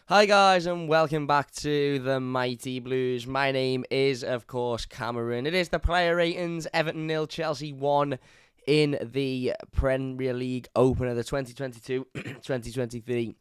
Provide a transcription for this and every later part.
Hi guys and welcome back to the Mighty Blues. My name is of course Cameron. It is the player ratings. Everton 0, Chelsea 1 in the Premier League opener, the 2022-2023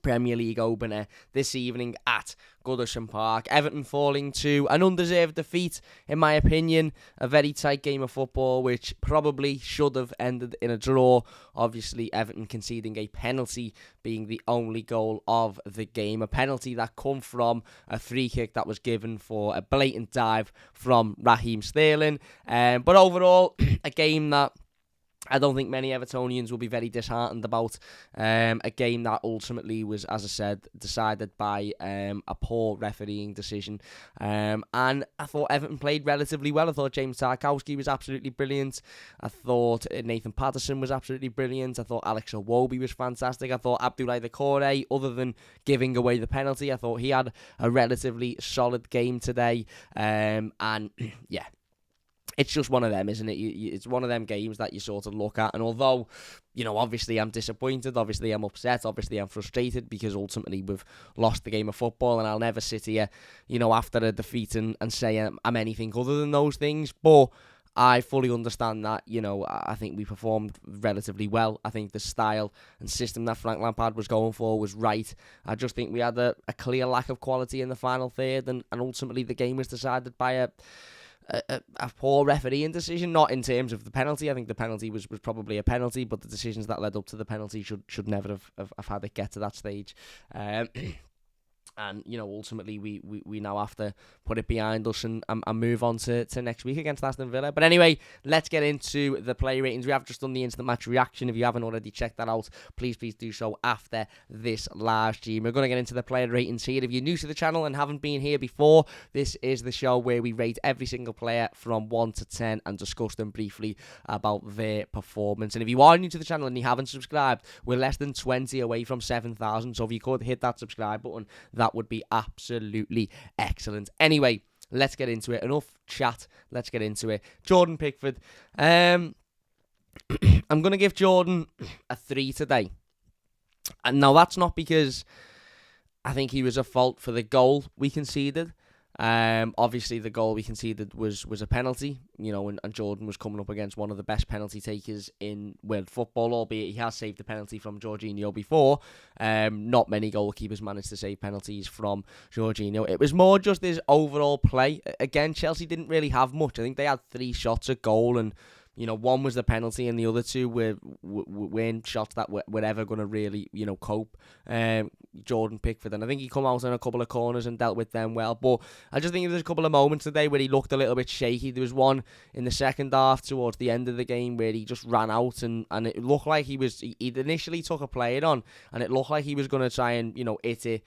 Premier League opener this evening at Goodison Park. Everton falling to an undeserved defeat, in my opinion. A very tight game of football, which probably should have ended in a draw. Obviously, Everton conceding a penalty being the only goal of the game. A penalty that come from a free kick that was given for a blatant dive from Raheem Sterling. But overall, a game that I don't think many Evertonians will be very disheartened about. A game that ultimately was, as I said, decided by a poor refereeing decision. And I thought Everton played relatively well. I thought James Tarkowski was absolutely brilliant. I thought Nathan Patterson was absolutely brilliant. I thought Alex Iwobi was fantastic. I thought Abdoulaye Doucouré, other than giving away the penalty, I thought he had a relatively solid game today. And yeah. It's just one of them, isn't it? It's one of them games that you sort of look at. And although, obviously I'm disappointed, obviously I'm upset, obviously I'm frustrated because ultimately we've lost the game of football, and I'll never sit here, after a defeat and say I'm anything other than those things. But I fully understand that, I think we performed relatively well. I think the style and system that Frank Lampard was going for was right. I just think we had a clear lack of quality in the final third, and ultimately the game was decided by a poor refereeing decision, not in terms of the penalty. I think the penalty was probably a penalty, but the decisions that led up to the penalty should never have had it get to that stage. And, ultimately we now have to put it behind us and move on to next week against Aston Villa. But anyway, let's get into the play ratings. We have just done the instant match reaction. If you haven't already checked that out, please do so after this live stream. We're going to get into the player ratings here. If you're new to the channel and haven't been here before, this is the show where we rate every single player from 1 to 10 and discuss them briefly about their performance. And if you are new to the channel and you haven't subscribed, we're less than 20 away from 7,000. So if you could hit that subscribe button, that would be absolutely excellent. Anyway, let's get into it. Enough chat. Let's get into it. Jordan Pickford. I'm going to give Jordan a 3 today. And now that's not because I think he was at fault for the goal we conceded. Obviously the goal we conceded was a penalty, and Jordan was coming up against one of the best penalty takers in world football, albeit he has saved the penalty from Jorginho before. Not many goalkeepers managed to save penalties from Jorginho. It was more just his overall play. Again, Chelsea didn't really have much. I think they had 3 shots at goal, and one was the penalty, and the other 2 weren't shots that were ever going to really, cope. Jordan Pickford, and I think he come out in a couple of corners and dealt with them well. But I just think there was a couple of moments today where he looked a little bit shaky. There was one in the second half towards the end of the game where he just ran out, and it looked like he initially took a player on, and it looked like he was going to try and, hit it.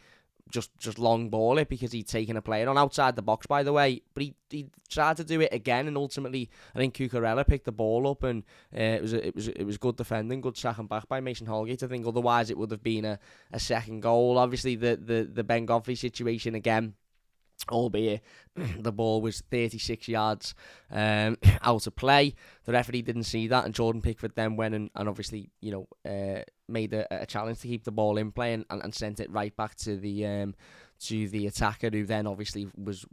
Just long ball it because he'd taken a player on outside the box, by the way. But he tried to do it again, and ultimately I think Cucurella picked the ball up, and it was good defending, good second back by Mason Holgate. I think otherwise it would have been a second goal. Obviously the Ben Godfrey situation again, albeit the ball was 36 yards out of play. The referee didn't see that, and Jordan Pickford then went and obviously made a challenge to keep the ball in play and sent it right back to the attacker, who then obviously was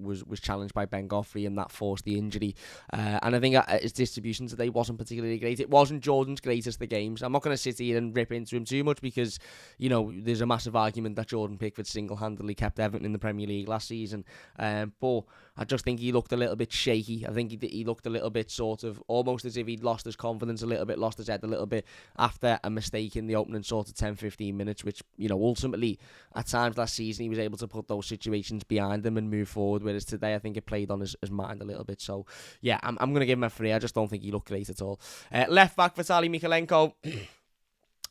challenged by Ben Godfrey, and that forced the injury. And I think his distribution today wasn't particularly great. It wasn't Jordan's greatest of games. I'm not going to sit here and rip into him too much because, there's a massive argument that Jordan Pickford single-handedly kept Everton in the Premier League last season. But I just think he looked a little bit shaky. I think he looked a little bit sort of almost as if he'd lost his confidence a little bit, lost his head a little bit after a mistake in the opening sort of 10-15 minutes, which, ultimately at times last season he was able to put those situations behind him and move forward, whereas today I think it played on his mind a little bit. So yeah, I'm going to give him a 3. I just don't think he looked great at all. Left back Vitaly Mykolenko,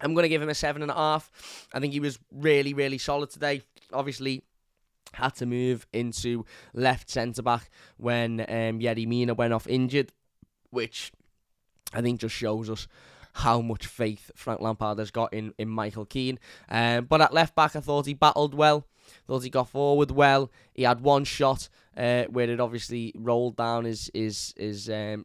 I'm going to give him a 7.5. I think he was really, really solid today. Obviously had to move into left centre-back when Yerry Mina went off injured, which I think just shows us how much faith Frank Lampard has got in Michael Keane. But at left back, I thought he battled well. Thought he got forward well. He had one shot where it obviously rolled down his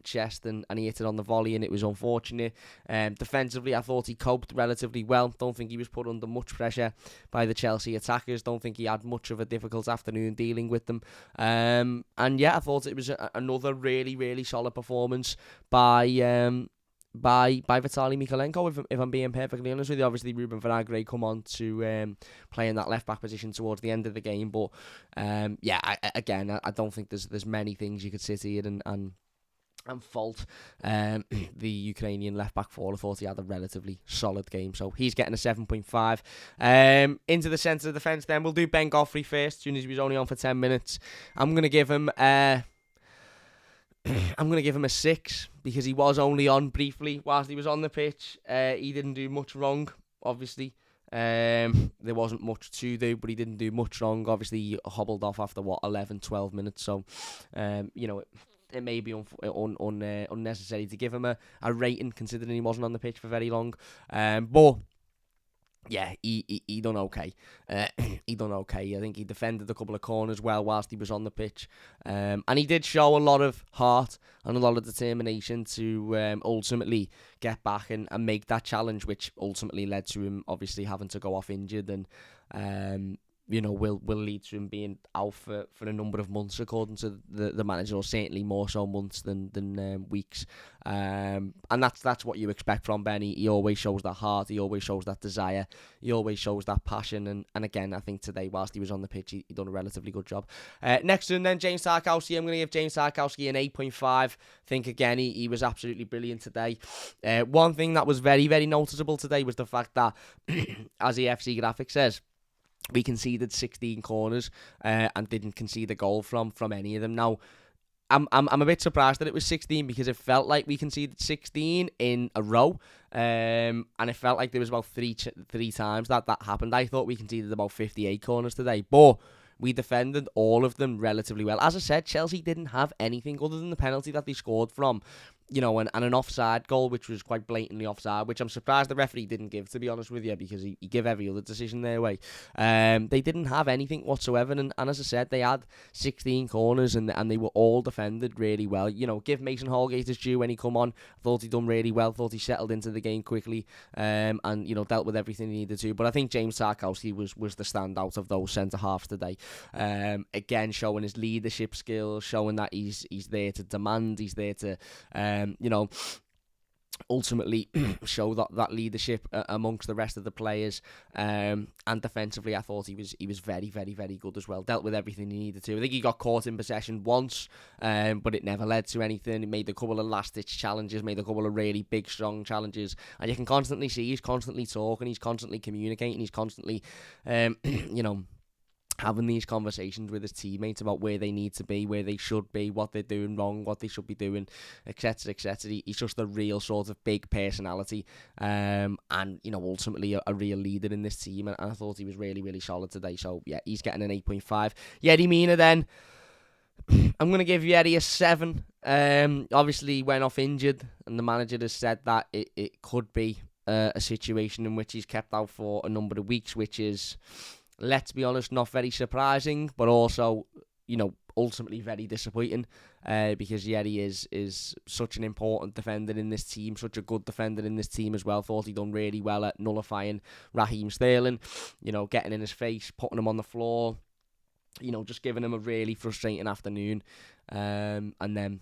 chest and he hit it on the volley, and it was unfortunate. Defensively, I thought he coped relatively well. Don't think he was put under much pressure by the Chelsea attackers. Don't think he had much of a difficult afternoon dealing with them. And yeah, I thought it was another really, really solid performance by Vitaly Mykolenko, if I'm being perfectly honest with you. Obviously, Ruben Vinagre come on to play in that left-back position towards the end of the game. But, I don't think there's many things you could sit here and fault the Ukrainian left-back for. I thought he had a relatively solid game. So he's getting a 7.5. Into the centre of defence then. We'll do Ben Godfrey first, as soon as he was only on for 10 minutes. I'm going to give him a 6 because he was only on briefly whilst he was on the pitch. He didn't do much wrong, obviously. There wasn't much to do, but he didn't do much wrong. Obviously, he hobbled off after, 11, 12 minutes. So, it may be unnecessary to give him a rating, considering he wasn't on the pitch for very long. But yeah, he done okay. He done okay. I think he defended a couple of corners well whilst he was on the pitch. And he did show a lot of heart and a lot of determination to ultimately get back and make that challenge, which ultimately led to him obviously having to go off injured and will lead to him being out for a number of months, according to the manager, or certainly more so months than weeks. And that's what you expect from Ben. He always shows that heart, he always shows that desire, he always shows that passion. And again, I think today, whilst he was on the pitch, he done a relatively good job. Next to him then, James Tarkowski. I'm going to give James Tarkowski an 8.5. I think, again, he was absolutely brilliant today. One thing that was very, very noticeable today was the fact that, as the FC graphic says, we conceded 16 corners and didn't concede a goal from any of them. Now, I'm a bit surprised that it was 16 because it felt like we conceded 16 in a row, and it felt like there was about three times that happened. I thought we conceded about 58 corners today, but we defended all of them relatively well. As I said, Chelsea didn't have anything other than the penalty that they scored from, and an offside goal, which was quite blatantly offside, which I'm surprised the referee didn't give, to be honest with you, because he gave every other decision their way. They didn't have anything whatsoever, and as I said, they had 16 corners, and they were all defended really well. Give Mason Holgate his due when he come on. I thought he done really well, thought he settled into the game quickly, and dealt with everything he needed to. But I think James Tarkowski was the standout of those centre-halves today. Again, showing his leadership skills, showing that he's there to demand, he's there to ultimately show that leadership amongst the rest of the players. And defensively, I thought he was very, very, very good as well. Dealt with everything he needed to. I think he got caught in possession once, but it never led to anything. He made a couple of last-ditch challenges, made a couple of really big, strong challenges, and you can constantly see he's constantly talking, he's constantly communicating, he's constantly, having these conversations with his teammates about where they need to be, where they should be, what they're doing wrong, what they should be doing, etc., etc. He's just a real sort of big personality, and ultimately a real leader in this team. And I thought he was really, really solid today. So yeah, he's getting an 8.5. Yerry Mina then. I'm going to give Yerry a 7. Obviously went off injured, and the manager has said that it could be a situation in which he's kept out for a number of weeks, which is, let's be honest, not very surprising, but also, ultimately very disappointing, because Yerry is such an important defender in this team, such a good defender in this team as well. Thought he done really well at nullifying Raheem Sterling, getting in his face, putting him on the floor, just giving him a really frustrating afternoon. And then,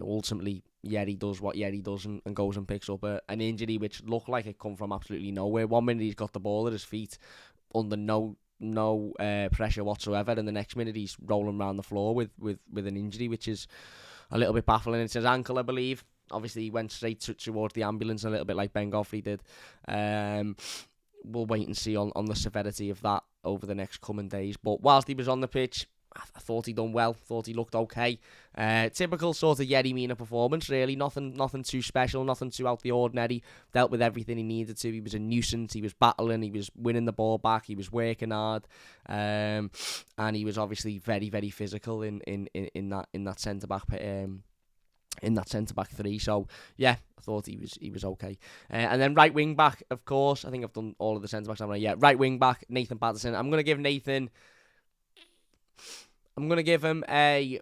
ultimately, Yerry does what Yerry does and goes and picks up an injury which looked like it come from absolutely nowhere. 1 minute he's got the ball at his feet under no pressure whatsoever, and the next minute he's rolling around the floor with an injury, which is a little bit baffling. It's his ankle, I believe. Obviously, he went straight towards the ambulance, a little bit like Ben Godfrey did. We'll wait and see on the severity of that over the next coming days. But whilst he was on the pitch, I thought he done well. Thought he looked okay. Typical sort of Yerry Mina performance, really. Nothing too special, nothing too out the ordinary. Dealt with everything he needed to. He was a nuisance. He was battling. He was winning the ball back. He was working hard, and he was obviously very, very physical in that centre back. In that centre back three. So yeah, I thought he was okay. And then right wing back, of course. I think I've done all of the centre backs. Right wing back, Nathan Patterson. I'm gonna give Nathan I'm going to give him a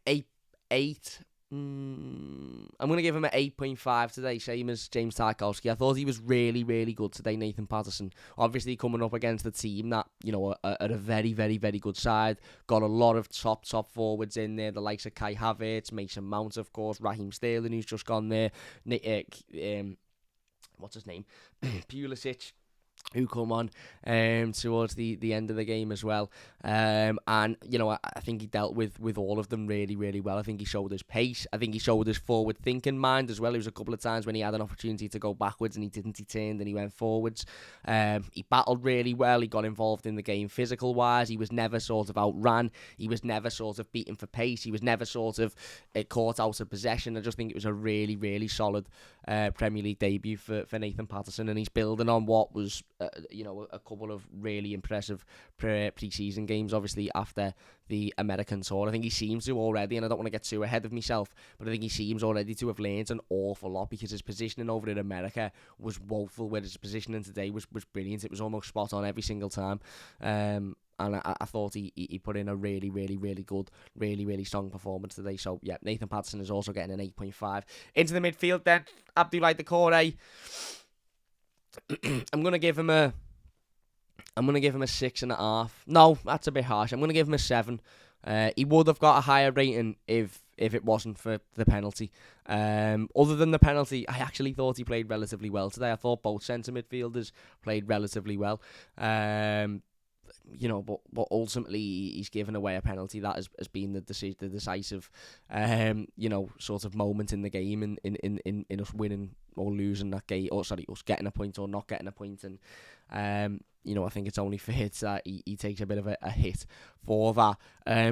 8. I'm going to give him an 8.5 today, same as James Tarkowski. I thought he was really, really good today, Nathan Patterson. Obviously coming up against a team that, are a very, very, very good side. Got a lot of top forwards in there, the likes of Kai Havertz, Mason Mount, of course, Raheem Sterling, who's just gone there. What's his name? Pulisic, who come on towards the end of the game as well. And, I think he dealt with all of them really, really well. I think he showed his pace. I think he showed his forward-thinking mind as well. There was a couple of times when he had an opportunity to go backwards and he didn't. He turned and he went forwards. He battled really well. He got involved in the game physical-wise. He was never sort of outran. He was never sort of beaten for pace. He was never sort of caught out of possession. I just think it was a really, really solid Premier League debut for Nathan Patterson, and he's building on what was a couple of really impressive pre-season games, obviously, after the American tour. I think he seems to already, and I don't want to get too ahead of myself, but I think he seems already to have learned an awful lot, because his positioning over in America was woeful, whereas his positioning today was brilliant. It was almost spot on every single time. And I thought he put in a really, really, really good, really, really strong performance today. So, yeah, Nathan Patterson is also getting an 8.5. Into the midfield then, Abdoulaye Doucouré. I'm gonna give him a 6.5. No, that's a bit harsh. I'm gonna give him a 7. He would have got a higher rating if it wasn't for the penalty. Other than the penalty, I actually thought he played relatively well today. I thought both centre midfielders played relatively well. But ultimately he's given away a penalty that has been the decisive, sort of moment in the game, in us winning or losing that game, us getting a point or not getting a point. And I think it's only fair that he takes a bit of a hit for that.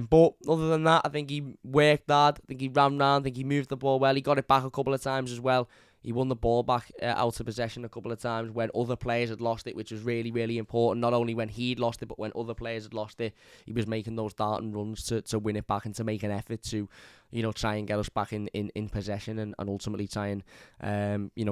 But other than that, I think he worked hard. I think he ran round. I think he moved the ball well. He got it back a couple of times as well. He won the ball back out of possession a couple of times when other players had lost it, which was really, really important. Not only when he'd lost it, but when other players had lost it, he was making those darting runs to win it back and to make an effort to, try and get us back in possession and ultimately try and,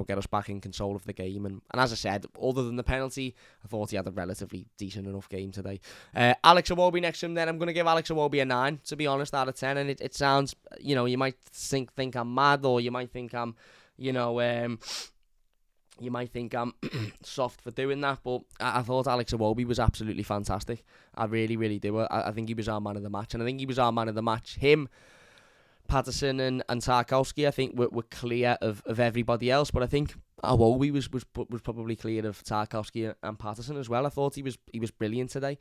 get us back in control of the game. And as I said, other than the penalty, I thought he had a relatively decent enough game today. Alex Iwobi next to him then. I'm going to give Alex Iwobi a 9, to be honest, out of 10. And it sounds, you might think I'm mad, or you might think I'm, you might think I'm soft for doing that, but I thought Alex Iwobi was absolutely fantastic. I really, really do. I think he was our man of the match, and I think he was our man of the match. Him, Patterson and Tarkowski, I think were clear of everybody else, but I think Iwobi was probably clear of Tarkowski and Patterson as well. I thought he was brilliant today.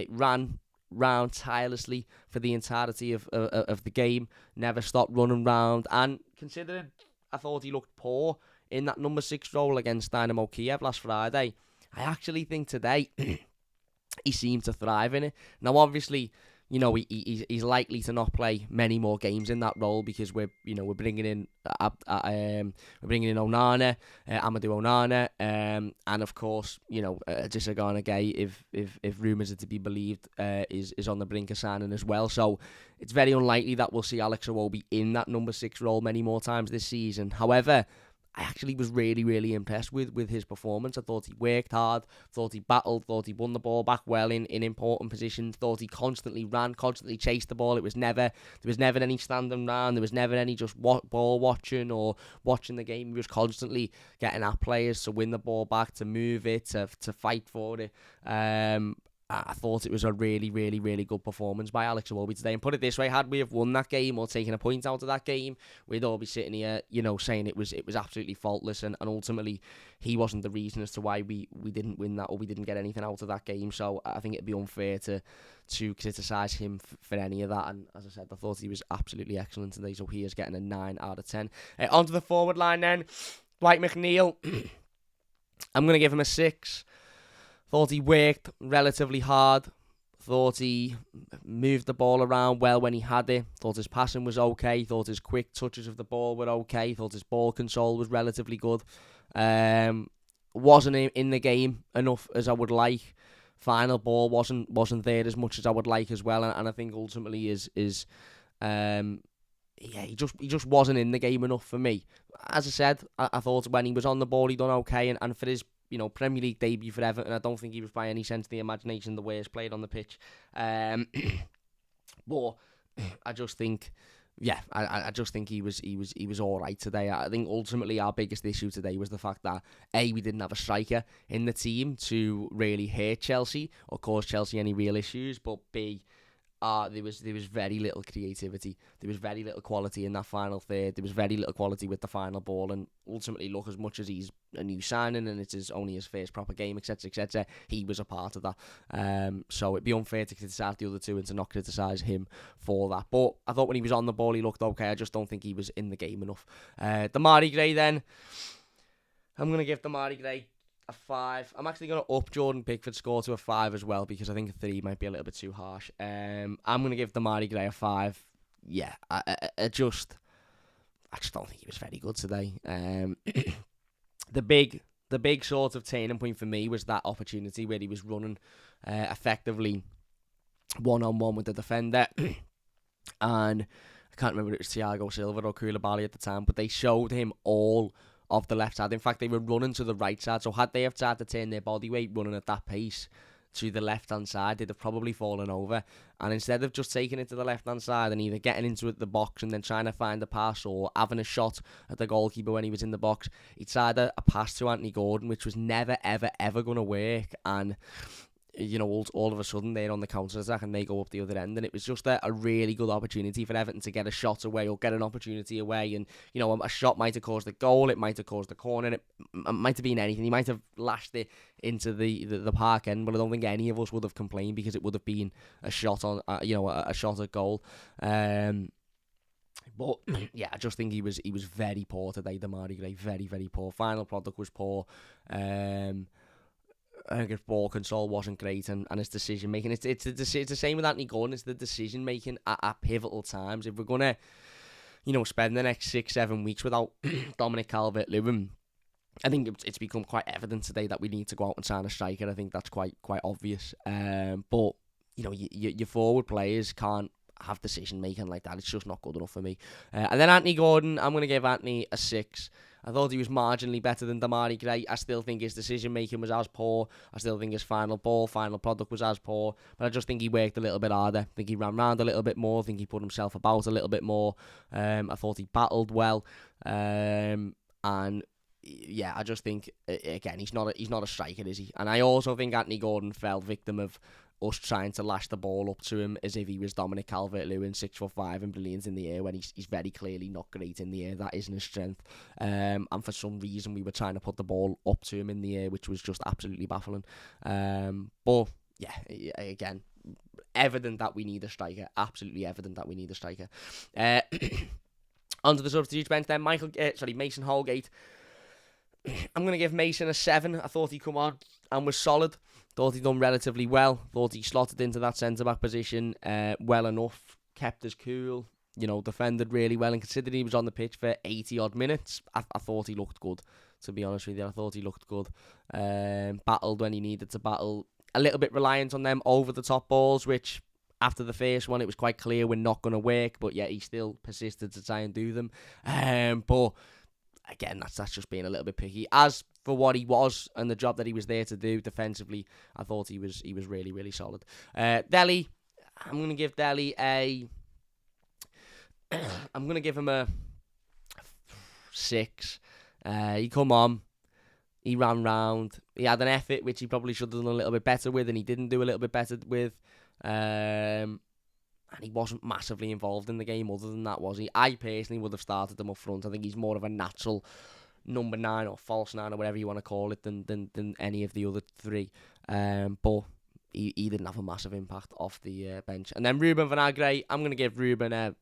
Ran round tirelessly for the entirety of the game, never stopped running round, and considering I thought he looked poor in that number 6 role against Dynamo Kiev last Friday, I actually think today he seemed to thrive in it. Now, obviously, he's likely to not play many more games in that role, because we're bringing in Onana, Amadou Onana, and of course, Gisagana Gay, if rumours are to be believed, is on the brink of signing as well. So it's very unlikely that we'll see Alex Iwobi in that number 6 role many more times this season. However, I actually was really, really impressed with his performance. I thought he worked hard, thought he battled, thought he won the ball back well in important positions, thought he constantly ran, constantly chased the ball. There was never any standing around, there was never any just ball watching or watching the game. He was constantly getting at players to win the ball back, to move it, to fight for it. I thought it was a really, really, really good performance by Alex Iwobi today. And put it this way, had we have won that game or taken a point out of that game, we'd all be sitting here, saying it was absolutely faultless, and ultimately he wasn't the reason as to why we didn't win that or we didn't get anything out of that game. So I think it'd be unfair to criticise him for any of that. And as I said, I thought he was absolutely excellent today, so he is getting a 9 out of 10. Onto the forward line then. Dwight McNeil, I'm going to give him a 6. Thought he worked relatively hard. Thought he moved the ball around well when he had it. Thought his passing was okay. Thought his quick touches of the ball were okay. Thought his ball control was relatively good. Wasn't in the game enough as I would like. Final ball wasn't there as much as I would like as well. And I think ultimately he just wasn't in the game enough for me. As I said, I thought when he was on the ball he done okay, and for his Premier League debut for Everton, I don't think he was by any sense of the imagination the worst played on the pitch. But I just think, yeah, I just think he was all right today. I think ultimately our biggest issue today was the fact that A, we didn't have a striker in the team to really hurt Chelsea or cause Chelsea any real issues, but B, there was very little creativity. There was very little quality in that final third. There was very little quality with the final ball. And ultimately, look, as much as he's a new signing and it is only his first proper game, etc., he was a part of that. So it'd be unfair to criticise the other two and to not criticise him for that. But I thought when he was on the ball, he looked okay. I just don't think he was in the game enough. Demarai Gray then. I'm going to give Demarai Gray a 5. I'm actually going to up Jordan Pickford's score to a 5 as well because I think a 3 might be a little bit too harsh. I'm going to give Demarai Gray a 5. Yeah, I just don't think he was very good today. The big sort of turning point for me was that opportunity where he was running effectively one-on-one with the defender. And I can't remember if it was Thiago Silva or Koulibaly at the time, but they showed him all of the left side. In fact, they were running to the right side, so had they have tried to turn their body weight running at that pace to the left-hand side, they'd have probably fallen over. And instead of just taking it to the left-hand side and either getting into the box and then trying to find a pass or having a shot at the goalkeeper when he was in the box, he tried a pass to Anthony Gordon, which was never, ever, ever going to work. And all of a sudden they're on the counter-attack and they go up the other end, and it was just a really good opportunity for Everton to get a shot away or get an opportunity away. And a shot might have caused the goal, it might have caused the corner, it might have been anything. He might have lashed it into the park end, but I don't think any of us would have complained because it would have been a shot on a shot at goal. But yeah, I just think he was very poor today, Demarai Gray. Very, very poor. Final product was poor. I think his ball control wasn't great, and his decision making. It's the same with Anthony Gordon. It's the decision making at pivotal times. If we're gonna, spend the next 6-7 weeks without Dominic Calvert-Lewin, I think it's become quite evident today that we need to go out and sign a striker. I think that's quite obvious. But your forward players can't have decision making like that. It's just not good enough for me. And then Anthony Gordon, I'm gonna give Anthony a 6. I thought he was marginally better than Demarai Gray. I still think his decision making was as poor. I still think his final product was as poor. But I just think he worked a little bit harder. I think he ran around a little bit more. I think he put himself about a little bit more. I thought he battled well. And yeah, I just think again he's not a striker, is he? And I also think Anthony Gordon fell victim of us trying to lash the ball up to him as if he was Dominic Calvert-Lewin, 6'5" and brilliant in the air, when he's very clearly not great in the air. That isn't his strength. And for some reason we were trying to put the ball up to him in the air, which was just absolutely baffling. But yeah, again, evident that we need a striker. Absolutely evident that we need a striker. Onto the substitute bench then. Mason Holgate. I'm going to give Mason a 7. I thought he come on and was solid. Thought he done relatively well. Thought he slotted into that centre-back position well enough. Kept us cool. Defended really well. And considering he was on the pitch for 80-odd minutes, I thought he looked good, to be honest with you. I thought he looked good. Battled when he needed to battle. A little bit reliant on them over-the-top balls, which after the first one, it was quite clear were not going to work. But yet he still persisted to try and do them. But again, that's just being a little bit picky. As for what he was and the job that he was there to do defensively, I thought he was really, really solid. Dele, I'm going to give Dele I'm going to give him a 6. He come on, he ran round, he had an effort which he probably should have done a little bit better with, and he didn't do a little bit better with. And he wasn't massively involved in the game other than that, was he? I personally would have started him up front. I think he's more of a natural number 9 or false 9 or whatever you want to call it than any of the other 3. But he didn't have a massive impact off the bench. And then Ruben Van Aagre, I'm going to give Ruben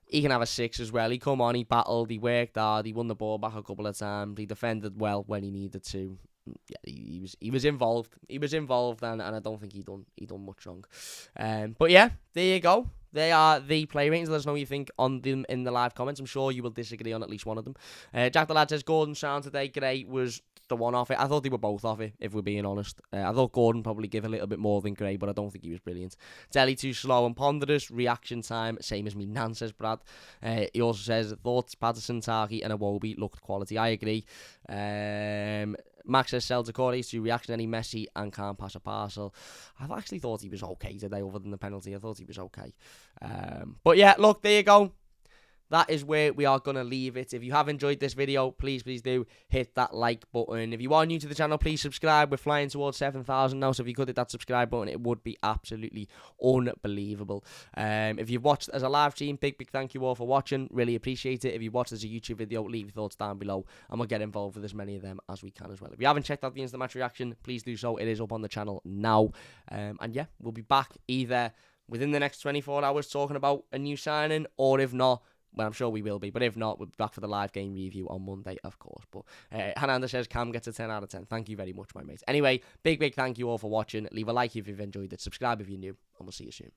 he can have a 6 as well. He come on, he battled, he worked hard, he won the ball back a couple of times, he defended well when he needed to. Yeah, he was involved. He was involved, and I don't think he done much wrong. But yeah, there you go. They are the play ratings. Let us know what you think on them in the live comments. I'm sure you will disagree on at least one of them. Jack the Lad says Gordon sound today. Gray was the one off it. I thought they were both off it, if we're being honest. I thought Gordon probably gave a little bit more than Gray, but I don't think he was brilliant. Dele too slow and ponderous. Reaction time, same as me Nan, says Brad. He also says, thoughts Patterson, Tarky and Iwobi looked quality. I agree. Max says, Celtic to reaction any Messi and can't pass a parcel. I've actually thought he was okay today, other than the penalty. I thought he was okay. But yeah, look, there you go. That is where we are going to leave it. If you have enjoyed this video, please do hit that like button. If you are new to the channel, please subscribe. We're flying towards 7,000 now, so if you could hit that subscribe button, it would be absolutely unbelievable. If you've watched as a live stream, big thank you all for watching. Really appreciate it. If you've watched as a YouTube video, leave your thoughts down below, and we'll get involved with as many of them as we can as well. If you haven't checked out the instant match reaction, please do so. It is up on the channel now. And yeah, we'll be back either within the next 24 hours talking about a new signing, or if not, well, I'm sure we will be, but if not, we'll be back for the live game review on Monday, of course. But Hernandez says Cam gets a 10 out of 10. Thank you very much, my mates. Anyway, big thank you all for watching. Leave a like if you've enjoyed it. Subscribe if you're new, and we'll see you soon.